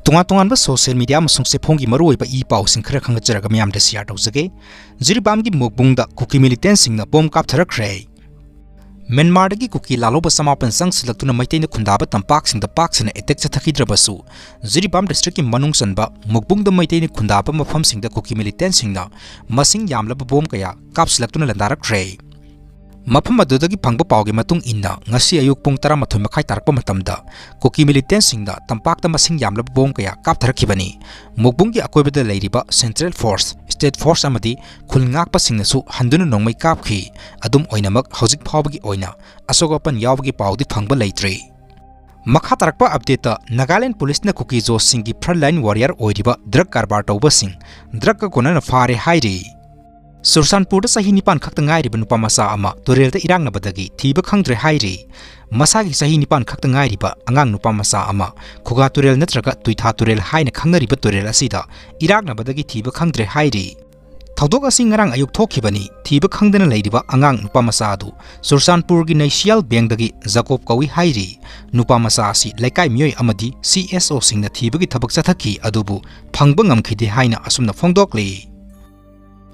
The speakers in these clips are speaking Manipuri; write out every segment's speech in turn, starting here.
Tunga social media amasung sephonggi maruoiba ipaw sing khara khangacharaga miyamda share tawjage Jiribamgi mukbungda Kuki militant singna bomb kaptharakhre Myanmar dagi Kuki laloba samapan sangsilaktuna maitena khundaba tampak singda paksina attack chathakidrabasu Jiribam district ki manung sanba mukbungda maitena khundaba mafam singda Kuki militant singna masing yamlaba bomb kaya kapsilaktuna landarakhre Mafam adudagi phangba pawgi matung inna ngasi ayuk pung 10 makhai tarakpa matamda Kuki militant singda tampakta masing yamlaba bomb kaya kaptharakhibani mukbunggi akoibada leiriba Central Force State Force amadi khulngakpa singnasu handuna nongmai kapkhi adum oinamak hojik phawbagi oina asogopan yawbagi pawdi phangba leitre Makha tarakpa update Nagaland police na Kuki jo singi frontline warrior oiriba drug karbar tawba sing drug ka kona na fare hairi Sursanpur da sahi nipan khakta ngairiba nupamacha ama turelda eraknabadagi thiba fangkhidre hairi masagi sahi nipan khakta ngairiba angang nupamacha ama khuga turel natraga tuitha turel haina khangnariba turel asida eraknabadagi thiba fangkhidre hairi Thaudok asi ngarang ayuk thokhibani thiba khangdana leiriba angang nupamacha adu Sursanpur gi national bank dagi Jacob kawi hairi nupamacha asi laikai miyoi amadi CSO singna thiba gi thabak chathaki adubu phangba ngamkhide haina asumna phongdokle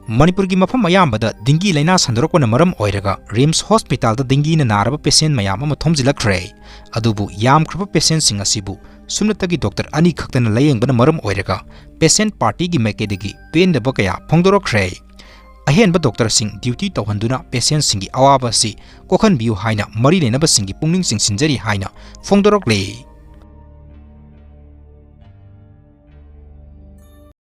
Manipur gi mafam ayambada dingi laina sandorokona maram oiraga Rims Hospital da dingi na naraba patient mayam ama thomjilakre adubu yam khruba patient sing asibu sumnatagi doctor ani khaktana layengbana maram oiraga patient party gi makedegi penda bakaya phongdorokre ahenba doctor sing duty tawhanduna patient singi awaba si kokhan biu haina mari lena ba singi pungning sing sinjari haina phongdorokle